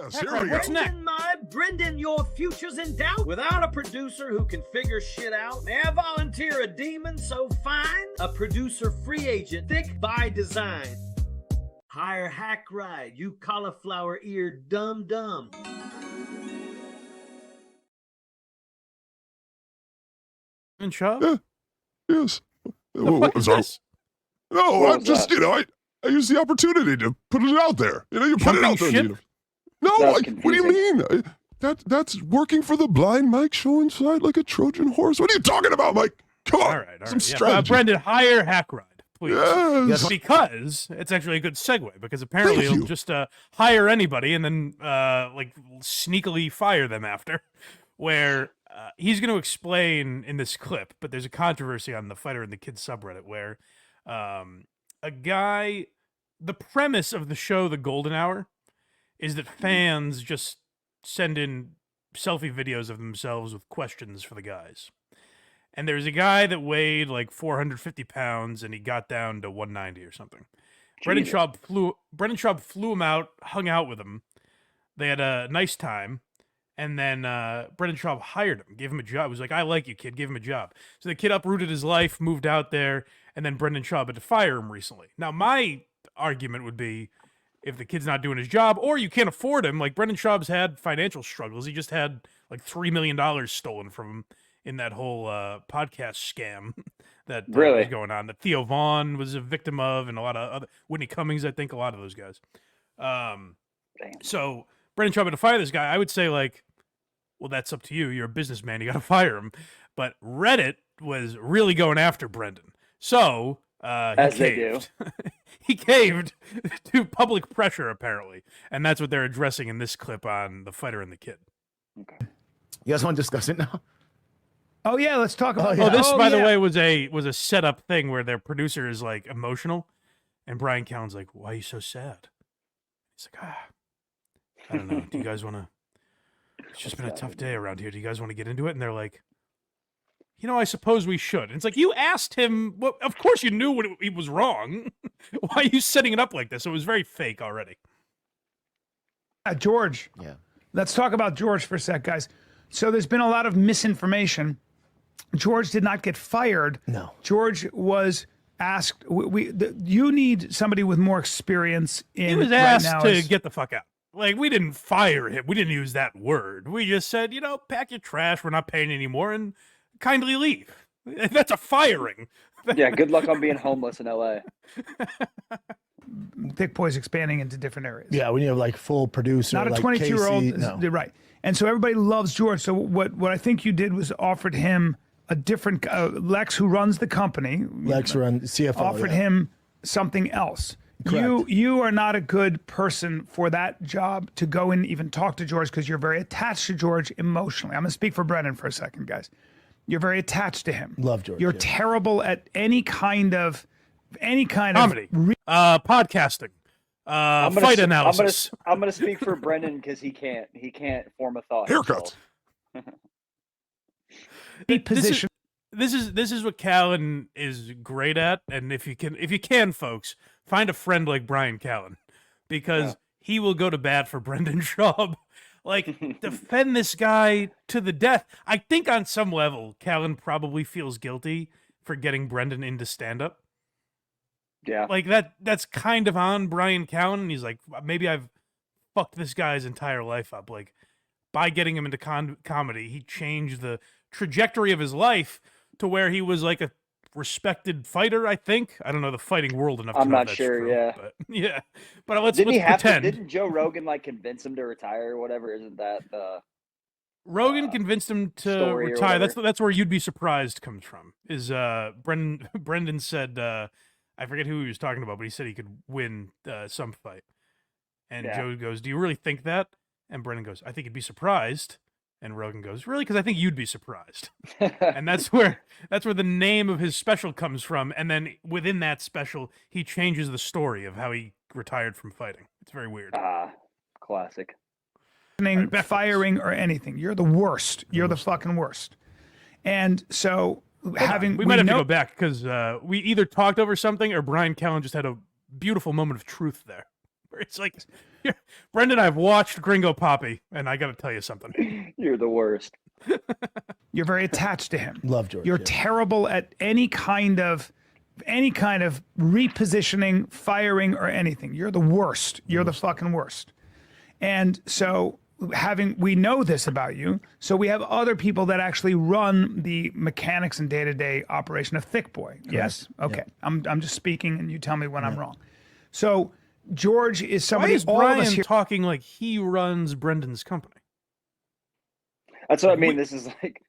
Yes, here we go. Brendan, your future's in doubt. Without a producer who can figure shit out, may I volunteer a demon so fine? A producer free agent, thick by design. Hire Hack Ride, you cauliflower-eared dum-dum. And Schaub? Yeah. Yes. The fuck is this? No, I'm just, I use the opportunity to put it out there. You put it out there. No, what do you mean? That's working for the Blind Mike show inside like a Trojan horse. What are you talking about, Mike? Come on. All right. Some strategy. Brendan, hire Hack Ride, please. Yes. Because it's actually a good segue, because apparently he'll just hire anybody and then sneakily fire them after, where he's going to explain in this clip, but there's a controversy on the Fighter and the Kid subreddit where a guy, the premise of the show The Golden Hour is that fans just send in selfie videos of themselves with questions for the guys. And there's a guy that weighed like 450 pounds and he got down to 190 or something. Brendan Schaub flew him out, hung out with him. They had a nice time. And then Brendan Schaub hired him, gave him a job. He was like, I like you, kid. Give him a job. So the kid uprooted his life, moved out there, and then Brendan Schaub had to fire him recently. Now, my argument would be, if the kid's not doing his job, or you can't afford him, like Brendan Schaub's had financial struggles. He just had like $3 million stolen from him in that whole podcast scam that was going on, that Theo Vaughn was a victim of, and a lot of other, Whitney Cummings, I think, a lot of those guys. So Brendan Schaub had to fire this guy. I would say, like, well, that's up to you. You're a businessman. You got to fire him. But Reddit was really going after Brendan. So he caved. He caved to public pressure, apparently. And that's what they're addressing in this clip on The Fighter and the Kid. Okay. You guys want to discuss it now? Oh, yeah, let's talk about it. This, by the way, was a setup thing where their producer is, like, emotional. And Bryan Callen's like, why are you so sad? He's like, I don't know. Do you guys want to... It's just been a tough day around here. Do you guys want to get into it? And they're like, I suppose we should. And it's like, you asked him. Well, of course you knew he was wrong. Why are you setting it up like this? It was very fake already. George. Yeah. Let's talk about George for a sec, guys. So there's been a lot of misinformation. George did not get fired. No. George was asked, you need somebody with more experience in He was asked to get the fuck out. Like, we didn't fire him. We didn't use that word. We just said, pack your trash. We're not paying anymore, and kindly leave. That's a firing. Yeah, good luck on being homeless in L.A. Thick Boy's expanding into different areas. Yeah, when you have, like, full producer. Not a like 22-year-old. No. Right. And so everybody loves George. So what I think you did was offered him a different... Lex, who runs the company... Lex runs CFO. Offered him something else. Correct. You are not a good person for that job to go and even talk to George, because you're very attached to George emotionally. I'm going to speak for Brendan for a second, guys. You're very attached to him. Love George. You're terrible at any kind of comedy, podcasting, fight analysis. I'm going to speak for Brendan because he can't form a thought. Haircuts. Position. This is what Callen is great at, and if you can, folks, find a friend like Bryan Callen, because he will go to bat for Brendan Schaub. Like, defend this guy to the death. I think on some level, Callen probably feels guilty for getting Brendan into stand-up. Yeah. Like, that's kind of on Bryan Callen. He's like, maybe I've fucked this guy's entire life up. Like, by getting him into comedy, he changed the trajectory of his life to where he was like a respected fighter, I think. I don't know the fighting world enough to know not that's sure, true, yeah. But yeah. But let's Didn't pretend. Didn't Joe Rogan convince him to retire or whatever? Isn't that the Rogan convinced him to retire. That's where You'd Be Surprised comes from. Is Brendan said I forget who he was talking about, but he said he could win some fight. And Joe goes, "Do you really think that?" And Brendan goes, "I think you'd be surprised." And Rogan goes, "Really? Because I think you'd be surprised." And that's where the name of his special comes from. And then within that special, he changes the story of how he retired from fighting. It's very weird. Classic. Firing or anything. You're the worst. You're the fucking worst. And so we might have to go back, because we either talked over something or Bryan Callen just had a beautiful moment of truth there. Where it's like, Brendan, I've watched Gringo Poppy, and I got to tell you something. You're the worst. You're very attached to him. Love George. You're terrible at any kind of repositioning, firing, or anything. You're the worst. You're the fucking worst. And so we know this about you. So we have other people that actually run the mechanics and day-to-day operation of Thick Boy. Yes. Okay. Yeah. I'm just speaking, and you tell me when I'm wrong. So George is somebody. Why is Brian talking like he runs Brendan's company? That's what I mean. This is like.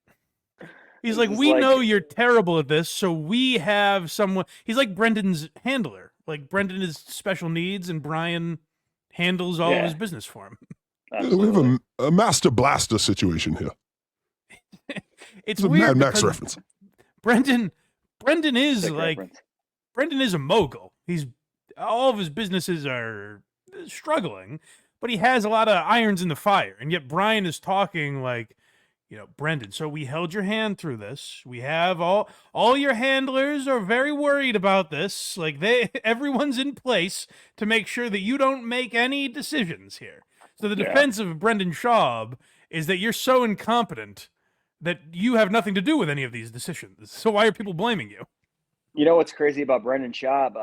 He's like, we know you're terrible at this, so we have someone. He's like Brendan's handler. Like Brendan is special needs, and Brian handles all of his business for him. We have a Master Blaster situation here. It's a weird. Mad Max reference. Brendan is like reference. Brendan is a mogul. All of his businesses are struggling, but he has a lot of irons in the fire. And yet Brian is talking like, Brendan, so we held your hand through this. We have all your handlers are very worried about this. Like everyone's in place to make sure that you don't make any decisions here. So the defense of Brendan Schaub is that you're so incompetent that you have nothing to do with any of these decisions. So why are people blaming you? You know what's crazy about Brendan Schaub?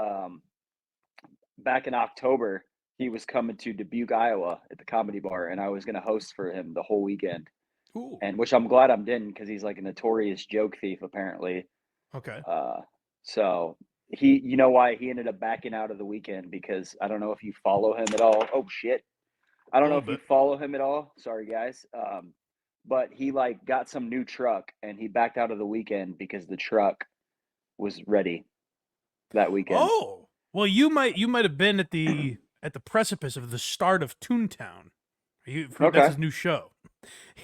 Back in October, he was coming to Dubuque, Iowa at the Comedy Bar, and I was going to host for him the whole weekend. Ooh. And which I'm glad I didn't, because he's like a notorious joke thief, apparently. Okay. So you know why he ended up backing out of the weekend? Because I don't know if you follow him at all. Oh shit. I don't know if you follow him at all. Sorry guys. But he got some new truck and he backed out of the weekend because the truck was ready that weekend. Oh, well, you might have been at the precipice of the start of Toontown. That's his new show.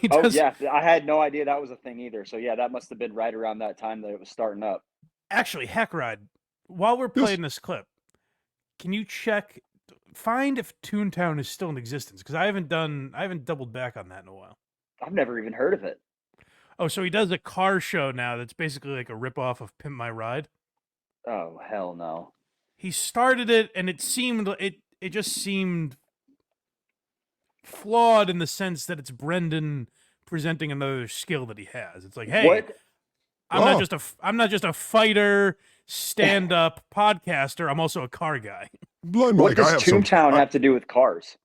Yeah, I had no idea that was a thing either. So yeah, that must have been right around that time that it was starting up. Actually, Heck Ride, while we're playing this clip, can you find if Toontown is still in existence? Because I haven't doubled back on that in a while. I've never even heard of it. Oh, so he does a car show now that's basically like a ripoff of Pimp My Ride? Oh, hell no. He started it, and it just seemed flawed in the sense that it's Brendan presenting another skill that he has. It's like, hey, what? I'm not just a fighter, stand-up podcaster. I'm also a car guy. Blind Mike, what does Toontown have to do with cars?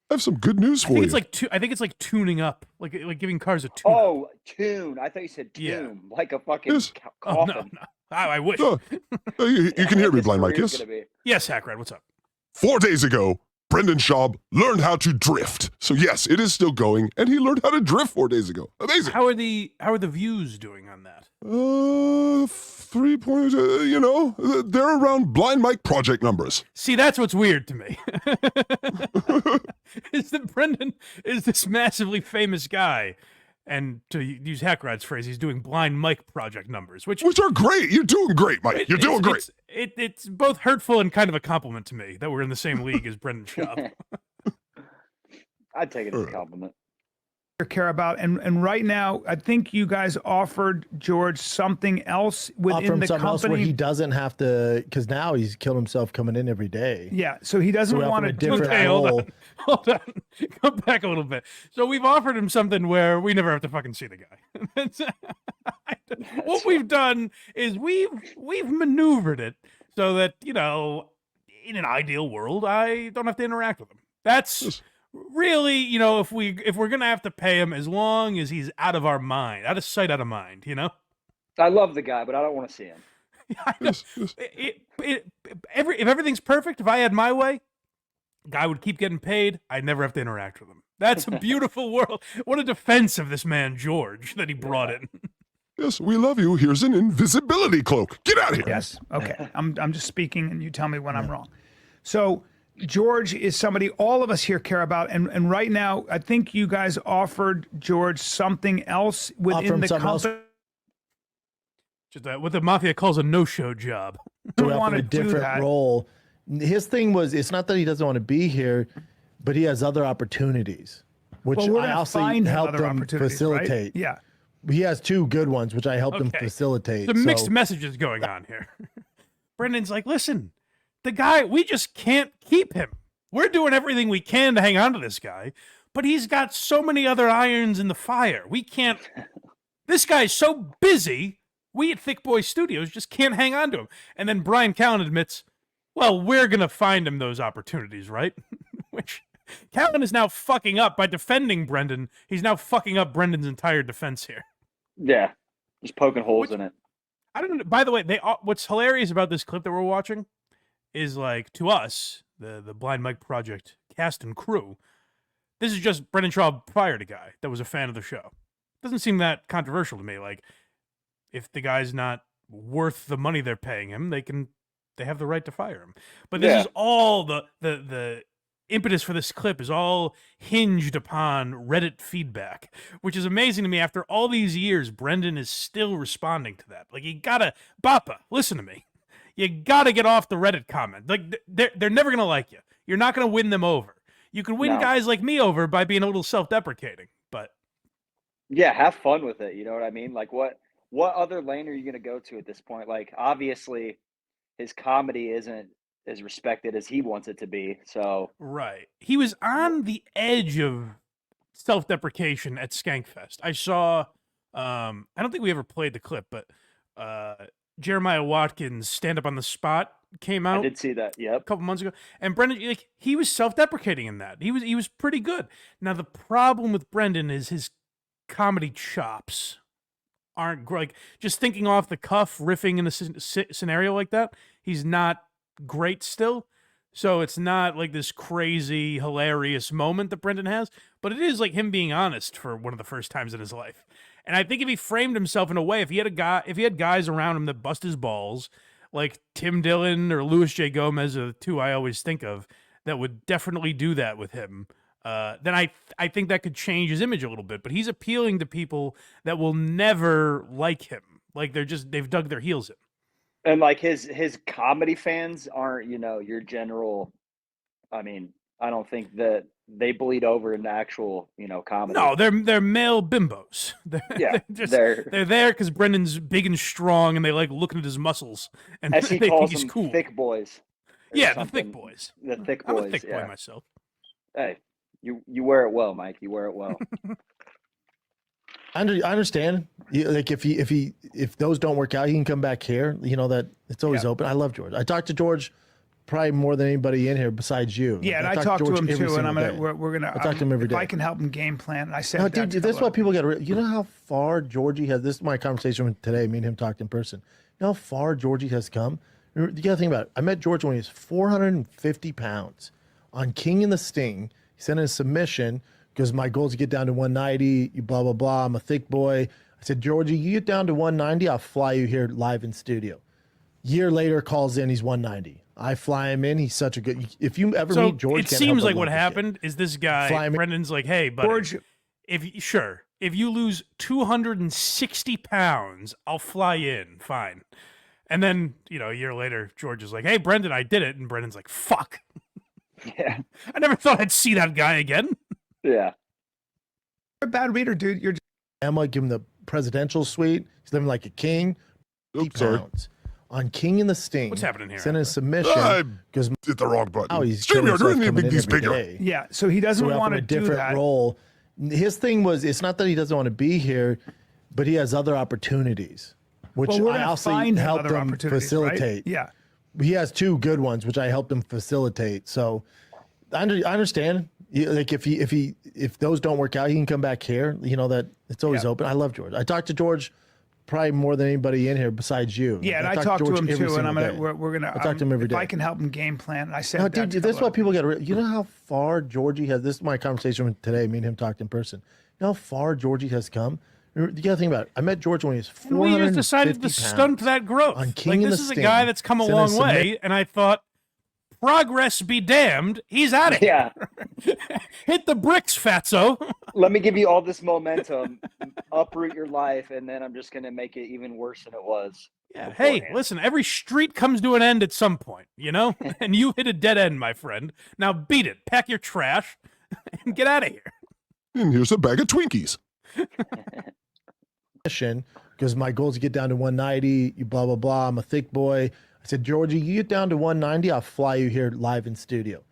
I have some good news for you. I think it's like tuning up, like giving cars a tune. Oh, tune! I thought you said tune, like a fucking coffin. Oh, no. I wish. You can hear me, Blind Mike. Yes. Yes, Hackrad. What's up? 4 days ago, Brendan Schaub learned how to drift. So yes, it is still going, and he learned how to drift 4 days ago. Amazing. How are the views doing on that? 3 points. They're around Blind Mike project numbers. See, that's what's weird to me. Is that Brendan is this massively famous guy, and to use Hackrad's phrase, he's doing Blind Mike project numbers, which are great. You're doing great, Mike. You're doing great. It's both hurtful and kind of a compliment to me that we're in the same league as Brendan Schaub. I'd take it as a compliment. Care about, and right now I think you guys offered George something else within the company. Else where he doesn't have to, because now he's killed himself coming in every day. Yeah, so he doesn't want to do. Okay, hold on, come back a little bit. So we've offered him something where we never have to fucking see the guy. What we've done is we've maneuvered it so that in an ideal world I don't have to interact with him. That's really, if we're gonna have to pay him, as long as he's out of our mind, out of sight, out of mind, I love the guy, but I don't want to see him. If everything's perfect, if I had my way, guy would keep getting paid. I'd never have to interact with him. That's a beautiful world. What a defense of this man George that he brought in. Yes, we love you. Here's an invisibility cloak. Get out of here. Yes. Okay. I'm just speaking, and you tell me when I'm wrong. So George is somebody all of us here care about, and right now I think you guys offered George something else within the company. Just what the mafia calls a no-show job. We want a different role. His thing was, it's not that he doesn't want to be here, but he has other opportunities, which I also helped him facilitate. Right? Yeah. He has 2 good ones, which I helped him facilitate. Some mixed messages going on here. Brendan's like, listen, the guy, we just can't keep him. We're doing everything we can to hang on to this guy, but he's got so many other irons in the fire. We can't. This guy's so busy. We at Thick Boy Studios just can't hang on to him. And then Bryan Callen admits, well, we're going to find him those opportunities, right? Which Callen is now fucking up by defending Brendan. He's now fucking up Brendan's entire defense here. Yeah, just poking holes in it. I don't know. By the way, what's hilarious about this clip that we're watching is, like, to us, the Blind Mike Project cast and crew, this is just Brendan Schaub fired a guy that was a fan of the show. Doesn't seem that controversial to me. Like, if the guy's not worth the money they're paying him, they have the right to fire him. But this is all the impetus for this clip is all hinged upon Reddit feedback, which is amazing to me. After all these years, Brendan is still responding to that. Like, you gotta, Bappa, listen to me. You gotta get off the Reddit comment. Like, they're never gonna like you. You're not gonna win them over. You can win guys like me over by being a little self-deprecating, but yeah, have fun with it. You know what I mean? Like, what other lane are you gonna go to at this point? Like, obviously, his comedy isn't as respected as he wants it to be. So right, he was on the edge of self-deprecation at Skankfest. I saw. I don't think we ever played the clip, but Jeremiah Watkins' stand up on the spot came out. I did see that. Yep, a couple months ago, and Brendan, like, he was self-deprecating in that. He was pretty good. Now the problem with Brendan is his comedy chops aren't like, just thinking off the cuff, riffing in a scenario like that. He's not great still, so it's not like this crazy hilarious moment that Brendan has, but it is like him being honest for one of the first times in his life. And I think if he framed himself in a way, if he had guys around him that bust his balls, like Tim Dillon or Louis J. Gomez are the two I always think of that would definitely do that with him, then I think that could change his image a little bit. But he's appealing to people that will never like him. Like, they've dug their heels in. And like his comedy fans aren't, your general. I mean, I don't think that they bleed over into actual, comedy. No, they're male bimbos. They're there because Brendan's big and strong, and they like looking at his muscles, and as he they calls think he's them, cool. thick boys. Yeah, the thick boys. The thick boys. I'm a thick boy myself. Hey, you wear it well, Mike. You wear it well. I understand. Like, if those don't work out, he can come back here. That it's always open. I love George. I talked to George probably more than anybody in here besides you. Yeah, and I talk to him too. And we're gonna. I talk to him every day. If I can help him game plan, I said. No, dude, this is what people got to. You know how far Georgie has. This is my conversation with today. Me and him talked in person. You know how far Georgie has come. You got to think about it. I met George when he was 450 pounds on King and the Sting. He sent in a submission because my goal is to get down to 190. You blah blah blah. I'm a thick boy. I said, Georgie, you get down to 190, I'll fly you here live in studio. Year later, calls in, he's 190. I fly him in. He's such a good. If you ever meet George, it seems like what happened is this guy Brendan's like, hey, buddy, George, if you lose 260 pounds, I'll fly you in, fine. And then a year later, George is like, hey, Brendan, I did it, and Brendan's like, fuck. Yeah, I never thought I'd see that guy again. Yeah, you're a bad reader, dude. You're. Emma, give him the presidential suite. He's living like a king. Pounds. On King and the Sting. What's happening here? Sent in a submission because hit the wrong button. Oh, he's StreamYard, you're going to make these bigger. Yeah, so he doesn't want to do that. Role. His thing was, it's not that he doesn't want to be here, but he has other opportunities, which I also helped him facilitate. Right? Yeah, he has two good ones, which I helped him facilitate. So I understand. Like, if those don't work out, he can come back here. That it's always open. I love George. I talked to George probably more than anybody in here besides you. Yeah, and I talk to him too, and we're gonna. I talk to him every day. If I can help him game plan, I said. No, dude, this is what people got to. You know how far Georgie has. This is my conversation with today. Me and him talked in person. You know how far Georgie has come. You got to think about it. I met George when he was 450 We just decided to stunt that growth. On King this is a guy that's come a long way, and I thought, progress be damned, he's at it. Yeah. Hit the bricks, fatso. Let me give you all this momentum, uproot your life, and then I'm just going to make it even worse than it was. Yeah. Hey, listen, every street comes to an end at some point, and you hit a dead end, my friend. Now beat it, pack your trash, and get out of here. And here's a bag of Twinkies. Because my goal is to get down to 190. You blah, blah, blah. I'm a thick boy. I said, Georgie, you get down to 190, I'll fly you here live in studio.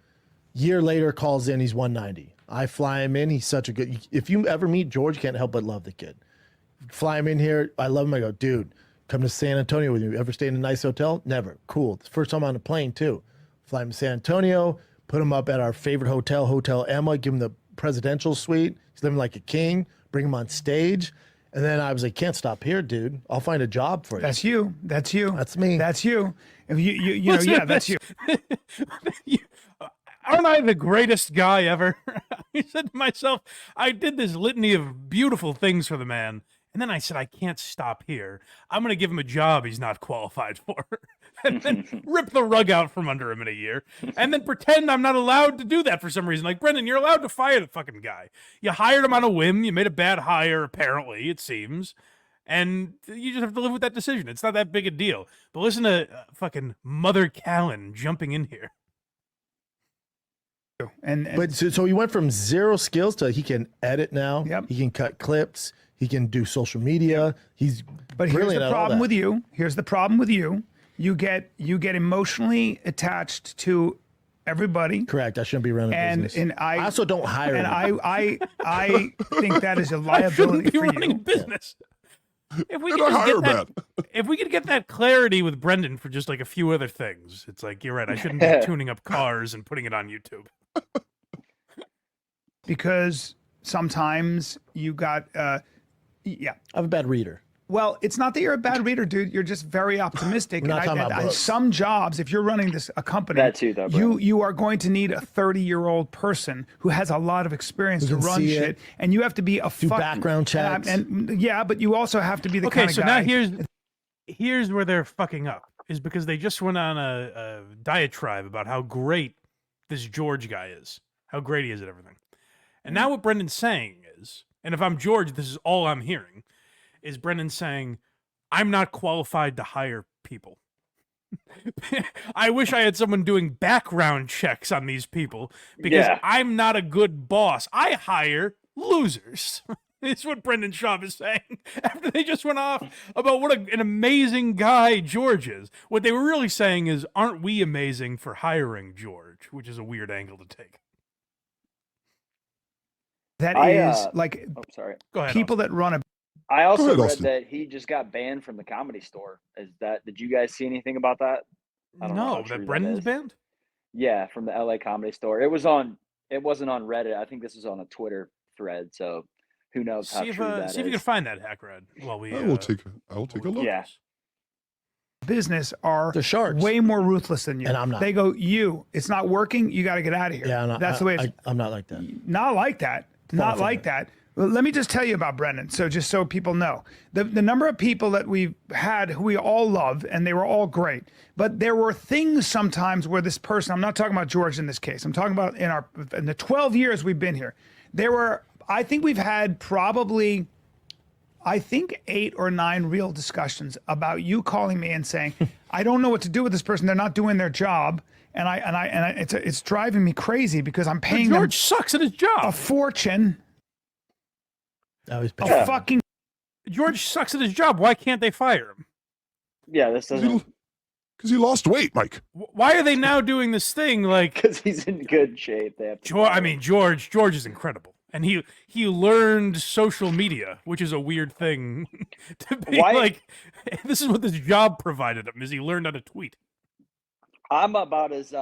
Year later, calls in, he's 190. I fly him in. He's such a good. If you ever meet George, you can't help but love the kid. Fly him in here. I love him. I go, dude, come to San Antonio with me. Ever stay in a nice hotel? Never. Cool. It's the first time on a plane too. Fly him to San Antonio. Put him up at our favorite hotel, Hotel Emma. Give him the presidential suite. He's living like a king. Bring him on stage. And then I was like, can't stop here, dude. I'll find a job for you. That's you. That's you. That's me. That's you. If you know, yeah, that's you. Aren't I the greatest guy ever? I said to myself, I did this litany of beautiful things for the man. And then I said, I can't stop here. I'm going to give him a job he's not qualified for. And then rip the rug out from under him in a year. And then pretend I'm not allowed to do that for some reason. Like, Brendan, you're allowed to fire the fucking guy. You hired him on a whim. You made a bad hire, apparently, it seems. And you just have to live with that decision. It's not that big a deal. But listen to fucking Mother Callen jumping in here. But so he went from 0 skills to he can edit now. Yep. He can cut clips. He can do social media. He's But here's the problem with you. Here's the problem with you. You get emotionally attached to everybody. Correct. I shouldn't be running a business. And I also don't hire. And anybody. I think that is a I shouldn't liability be for running a you. business. If we, And could I just hire get bad. if we could get that clarity with Brendan for just like a few other things, it's like, you're right, I shouldn't be tuning up cars and putting it on YouTube. Because sometimes you got yeah. I'm a bad reader. Well, it's not that you're a bad reader, dude. You're just very optimistic. We're not talking about books. Some jobs, if you're running a company, That too, though, bro. you are going to need a 30-year-old person who has a lot of experience Who to can run see shit, it, and you have to be a do background checks. And yeah, but you also have to be the Okay, kind of so guy. now here's where they're fucking up, is because they just went on a diatribe about how great this George guy is, how great he is at everything. And now what Brendan's saying is, and if I'm George, this is all I'm hearing, is Brendan saying, I'm not qualified to hire people. I wish I had someone doing background checks on these people because I'm not a good boss. I hire losers. It's what Brendan Schaub is saying after they just went off about what an amazing guy George is. What they were really saying is, aren't we amazing for hiring George? Which is a weird angle to take. That is like sorry. Go ahead, people that run a. I also read Austin. that he just got banned from the Comedy Store. Did you guys see anything about that? I don't know how No, true that that Brendan's is. banned? Yeah, from the LA Comedy Store. It wasn't on Reddit. I think this was on a Twitter thread. So who knows how true that is. See if you can find that, Hackrad, while we. I will take a look. Yeah. Business are They're sharks. way more ruthless than you. And I'm not. They go, it's not working. You got to get out of here. Yeah, that's the way. I'm not like that. Not like that. Not like that. Well, let me just tell you about Brendan. So just so people know, the number of people that we've had who we all love, and they were all great. But there were things sometimes where this person, I'm not talking about George in this case. I'm talking about in the 12 years we've been here. I think we've had probably, 8 or 9 real discussions about you calling me and saying, I don't know what to do with this person. They're not doing their job. And it's driving me crazy because I'm paying them George sucks at his job. a fortune. Fucking George sucks at his job. Why can't they fire him? Yeah, this doesn't. Because he lost weight, Mike. Why are they now doing this thing like? Because he's in good shape. They have to George is incredible, and he learned social media, which is a weird thing to be like. This is what this job provided him. Is he learned how to tweet? I'm about as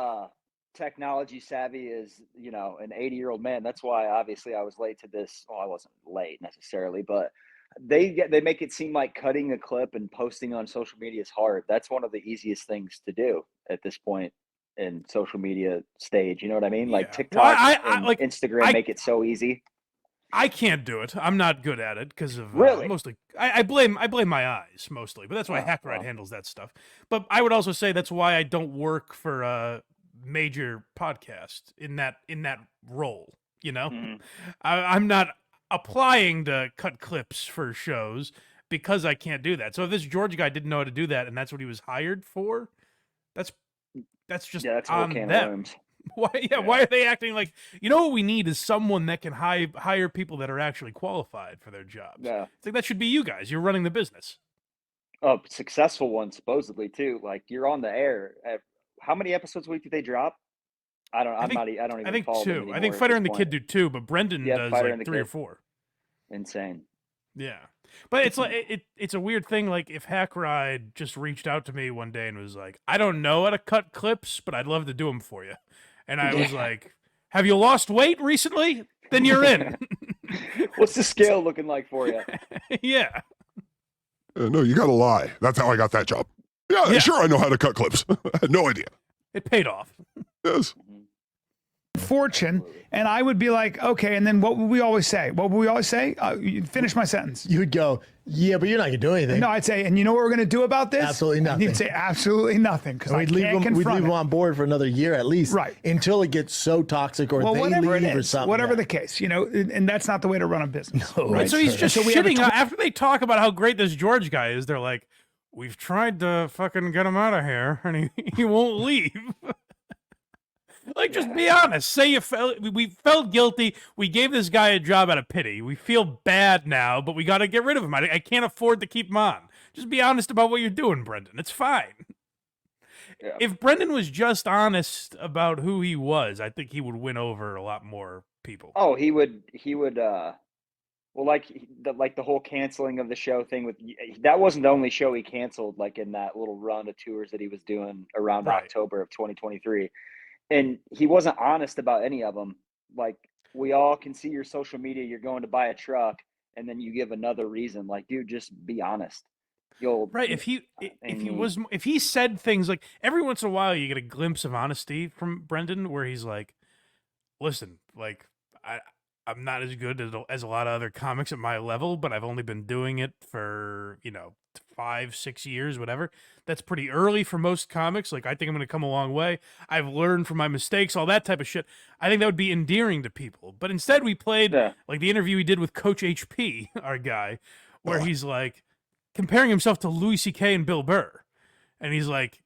technology savvy as an 80-year-old man. That's why obviously I was late to this. Well, I wasn't late necessarily, but they make it seem like cutting a clip and posting on social media is hard. That's one of the easiest things to do at this point in social media stage. You know what I mean? Like TikTok and Instagram make it so easy. I can't do it. I'm not good at it because of really mostly. I blame my eyes mostly, but that's why Hackride handles that stuff. But I would also say that's why I don't work for a major podcast in that role. I'm not applying to cut clips for shows because I can't do that. So if this George guy didn't know how to do that and that's what he was hired for, that's just that's on them. Why are they acting like, what we need is someone that can hire people that are actually qualified for their jobs. Yeah. It's like that should be you guys. You're running the business. Oh, successful one supposedly too. Like you're on the air. How many episodes a week do they drop? I don't even I think follow them 2. anymore I think at Fighter this and the point. Kid do 2, but Brendan does Fighter like and the 3 or Kid. 4. Insane. Yeah. But it's like it's a weird thing. Like if Hack Ride just reached out to me one day and was like, "I don't know how to cut clips, but I'd love to do them for you," and I was like, "Have you lost weight recently? Then you're in." What's the scale looking like for you? Yeah. No, you gotta lie. That's how I got that job. Yeah, sure, I know how to cut clips. I had no idea. It paid off. Yes. Fortune, and I would be like, okay, and then what would we always say? What would we always say? Finish my sentence. You would go, yeah, but you're not gonna do anything. No, I'd say, and you know what we're gonna do about this? Absolutely nothing. You'd say absolutely nothing because we'd leave them on board for another year at least, right? Until it gets so toxic or they leave or something. Whatever the case, you know, and that's not the way to run a business. No, right? So he's just shitting after they talk about how great this George guy is. They're like, "We've tried to fucking get him out of here, and he won't leave." Like, just be honest. Say we felt guilty. We gave this guy a job out of pity. We feel bad now, but we got to get rid of him. I can't afford to keep him on. Just be honest about what you're doing, Brendan. It's fine. Yeah. If Brendan was just honest about who he was, I think he would win over a lot more people. Oh, he would. Well, like the whole canceling of the show thing that wasn't the only show he canceled. Like in that little run of tours that he was doing around October of 2023. And he wasn't honest about any of them. Like, we all can see your social media. You're going to buy a truck, and then you give another reason. Like, dude, just be honest. If he said things like, every once in a while, you get a glimpse of honesty from Brendan, where he's like, "Listen, like, I'm not as good as a lot of other comics at my level, but I've only been doing it for 5-6 years, whatever. That's pretty early for most comics. Like, I think I'm going to come a long way. I've learned from my mistakes, all that type of shit." I think that would be endearing to people. But instead we played like the interview he did with Coach HP, our guy, where he's like comparing himself to Louis C.K. and Bill Burr. And he's like,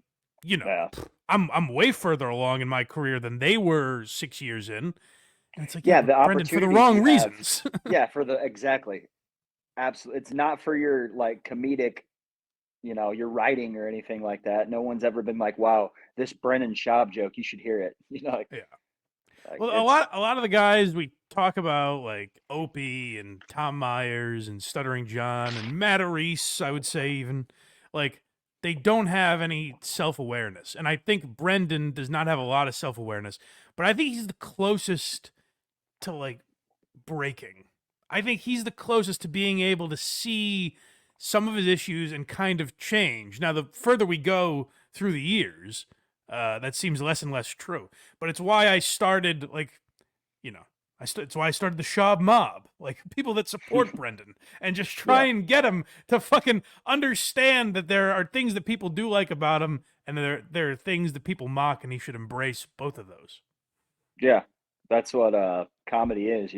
I'm way further along in my career than they were 6 years in. And it's like, the Brendan, for the wrong reasons. Exactly. Absolutely. It's not for your like comedic, your writing or anything like that. No one's ever been like, "Wow, this Brendan Schaub joke, you should hear it." Well, a lot of the guys we talk about, like Opie and Tom Myers and Stuttering John and Matt Reese, I would say even, like, they don't have any self-awareness. And I think Brendan does not have a lot of self-awareness, but I think he's the closest to like breaking. I think he's the closest to being able to see some of his issues and kind of change. Now, the further we go through the years, that seems less and less true. But it's why I started, like, it's why I started the Schaub mob, like people that support Brendan, and just try and get him to fucking understand that there are things that people do like about him, and there are things that people mock, and he should embrace both of those. Yeah, that's what comedy is,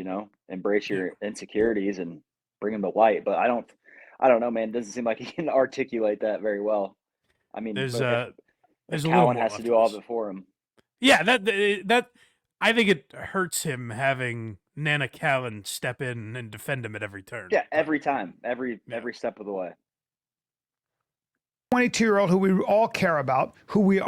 embrace your insecurities and bring them to light. But I don't know, man. It doesn't seem like he can articulate that very well. I mean, there's Callen has to do all of it for him. Yeah, that I think it hurts him having Nana Callen step in and defend him at every turn. Yeah, every time, every step of the way. 22-year-old who we all care about, who we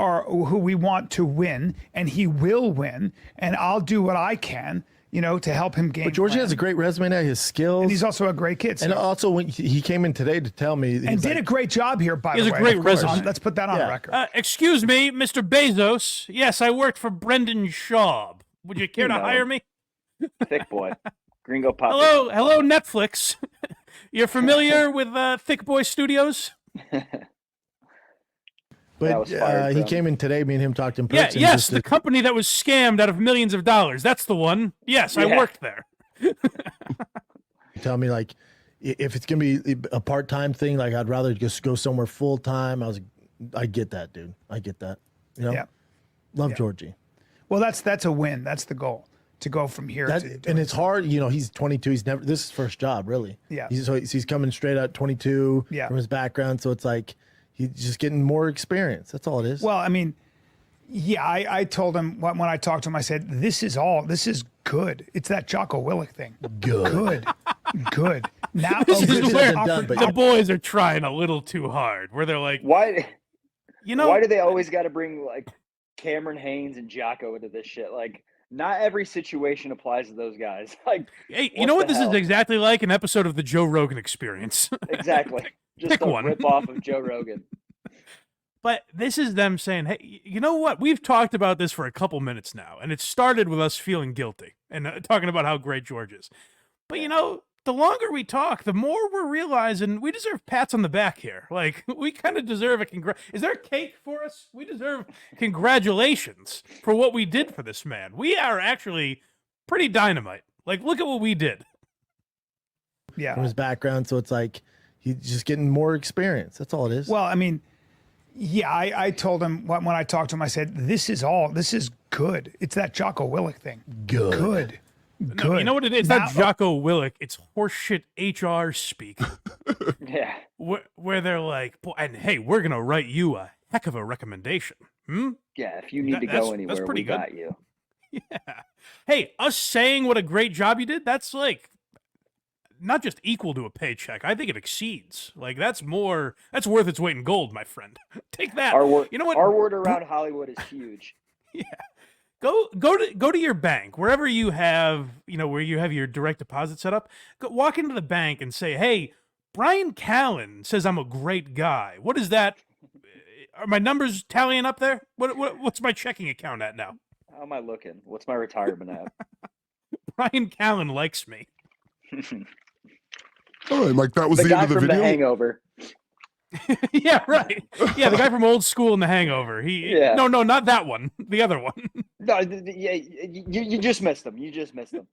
want to win, and he will win, and I'll do what I can, to help him gain. But Georgie has a great resume now, his skills. And he's also a great kid. So. And also, when he came in today to tell me. And did a great job here, by the way. He has a great resume. Let's put that on record. Excuse me, Mr. Bezos. Yes, I worked for Brendan Schaub. Would you care to hire me? Thick boy. Gringo Pop. Hello, Netflix. You're familiar with Thick Boy Studios? But he came in today, me and him talked in person. Yes, the company that was scammed out of millions of dollars. That's the one. Yes, I worked there. Tell me, like, if it's going to be a part-time thing, like, I'd rather just go somewhere full-time. I get that, dude. I get that. Love Georgie. Well, that's a win. That's the goal, to go from here. And it's hard. He's 22. This is his first job, really. Yeah. He's coming straight out 22 from his background. So it's like, he's just getting more experience. That's all it is. Well, I mean, I told him when I talked to him, I said, this is good. It's that Jocko Willick thing. Good. Now this is where the boys are trying a little too hard, where they're like, why do they always got to bring like Cameron Haynes and Jocko into this shit. Like, not every situation applies to those guys. Like, hey, you know what this is exactly like? An episode of the Joe Rogan Experience. Exactly. Just Pick a one. rip off of Joe Rogan. But this is them saying, hey, you know what? We've talked about this for a couple minutes now, and it started with us feeling guilty and talking about how great George is. But, you know, the longer we talk, the more we're realizing we deserve pats on the back here. Like, we kind of deserve a Is there a cake for us? We deserve congratulations for what we did for this man. We are actually pretty dynamite. Like, look at what we did. Yeah. From his background, so it's like he's just getting more experience. That's all it is. Well, I mean, yeah, I told him when I talked to him, I said, this is good. It's that Jocko Willink thing. Good. No, you know what it is? It's not Jocko Willink. It's horseshit HR speak. Yeah. Where they're like, and hey, we're going to write you a heck of a recommendation. Yeah, if you need to go anywhere, we got you. Yeah. Hey, us saying what a great job you did, that's like not just equal to a paycheck. I think it exceeds. Like, that's worth its weight in gold, my friend. Take that. You know what? Our word around Hollywood is huge. Yeah. Go to your bank, wherever you have, where you have your direct deposit set up. Walk into the bank and say, "Hey, Bryan Callen says I'm a great guy. What is that? Are my numbers tallying up there? What's my checking account at now? How am I looking? What's my retirement at?" Bryan Callen likes me. All right, Mike, that was the end of the video. The Hangover. Yeah, right. Yeah, the guy from Old School in The Hangover. No, not that one. The other one. No, yeah, you just missed him. You just missed him.